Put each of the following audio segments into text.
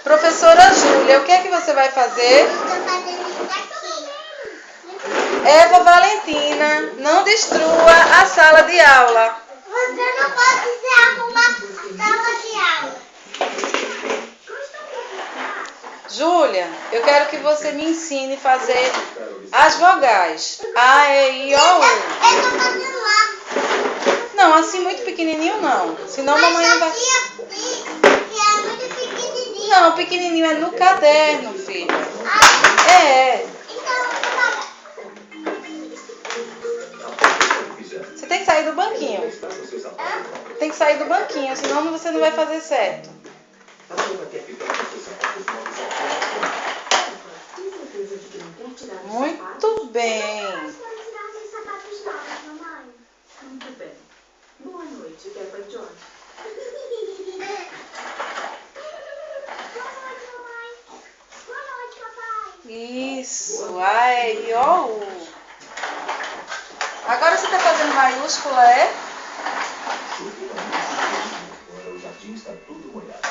Professora Júlia, o que é que você vai fazer? Estou fazendo isso aqui. Eva Valentina, não destrua a sala de aula. Você não pode arrumar a sala de aula. Júlia, eu quero que você me ensine a fazer as vogais. A, E, I, O, U. Eu estou fazendo lá. Não, assim muito pequenininho não. Senão a mamãe não vai... Mas assim, que é muito pequenininho. Não, pequenininho é no caderno, filha. Ah, É. então eu vou pagar. Você tem que sair do banquinho. Tem que sair do banquinho, senão você não vai fazer certo. Muito bem. Muito bem. Boa noite, Peppa e George. Isso. A, E, I, O, U. Agora você está fazendo maiúscula, é? O jardim está tudo molhado.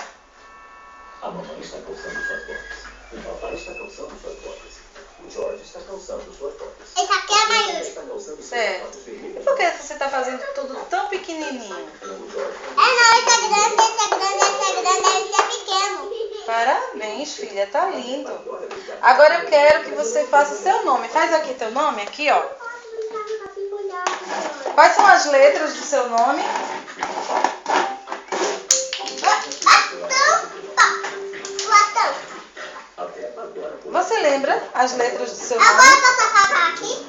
A mamãe está calçando suas botas. O papai está calçando suas botas. O George está calçando suas botas. Esse aqui é maiúsculo. Está calçando suas Certo. botas E vermelhas. por que você está fazendo tudo tão pequenininho? É não, esse é grande, esse é grande, esse é grande, esse é pequeno. Parabéns, filha, tá lindo. Agora eu quero que você faça seu nome. Faz aqui teu nome, aqui, ó. Quais são as letras do seu nome? Você lembra as letras do seu Agora nome? eu posso apagar aqui?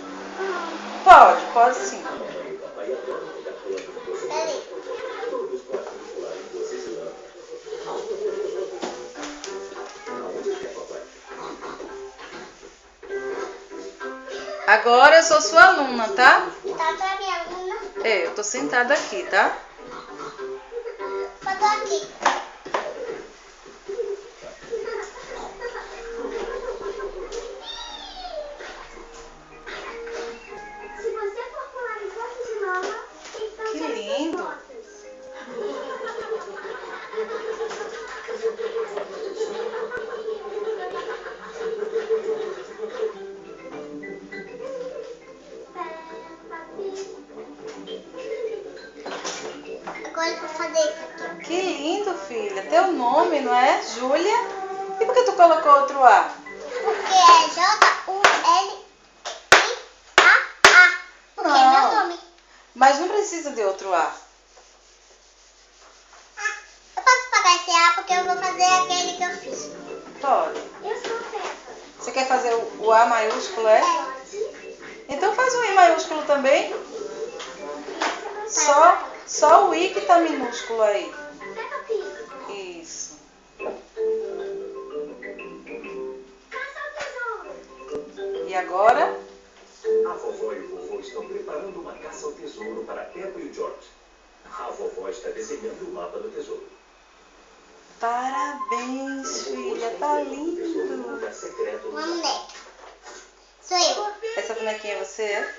Pode sim. Peraí. Agora eu sou sua aluna, tá? Tá pra minha aluna. Eu tô sentada aqui, tá? Botou aqui. Se você for pular enquanto de mama, tem que Que fazer lindo. Agora eu vou fazer isso aqui. Que lindo, filha. Teu nome, não é? Júlia? E por que tu colocou outro A? Porque é J-U-L-I-A-A. Porque é meu nome. Mas não precisa de outro A. Eu posso pagar esse A porque eu vou fazer aquele que eu fiz. Pode. Eu sou Peppa. Você quer fazer o A maiúsculo, é? Então faz o I maiúsculo também. Só o I que tá minúsculo aí. Peppa Pig. Isso. Caça ao tesouro. E agora? A vovó e o vovô estão preparando uma caça ao tesouro para a Peppa e o George. A vovó está desenhando o mapa do tesouro. Parabéns, filha. Tá lindo. Lugar secreto Uma no mapa. boneca. Sou eu. Essa bonequinha é você, é?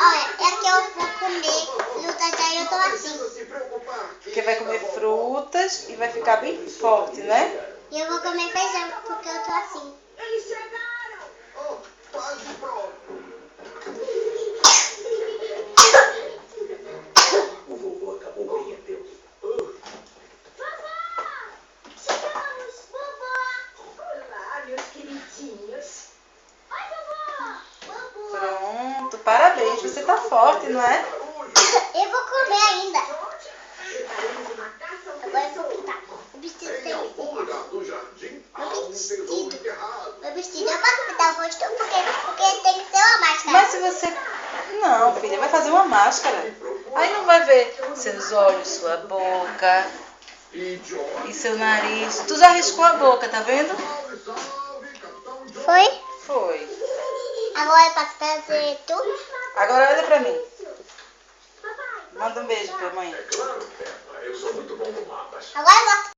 Olha, é que eu vou comer frutas, aí eu tô assim. Porque vai comer frutas e vai ficar bem forte, né? E eu vou comer feijão, porque eu tô assim. Eles chegaram. Quase pronto. O vovô acabou bem a tempo. Vovó! Chegamos, vovó! Olá, meus queridinhos. Oi, vovó! Vovó! Pronto. Parabéns. Você tá forte, não é? Eu vou comer ainda. Preparamos uma caça ao Agora eu vou tesouro. pintar. O vestido tem Em que algum ser. lugar do jardim há um tesouro enterrado. Meu vestido, eu posso pintar o rosto porque tem que ser uma máscara. Mas se você... Não, filha. Vai fazer uma máscara. Aí não vai ver seus olhos, sua boca E George, e seu nariz. Tu já riscou a boca, tá vendo? salve, salve, Capitão George. Foi? Foi. Agora eu posso fazer tudo? Agora olha pra mim. Papai, Manda um beijo pra mãe. É claro, Peppa, eu sou muito bom no mapas. Agora eu posso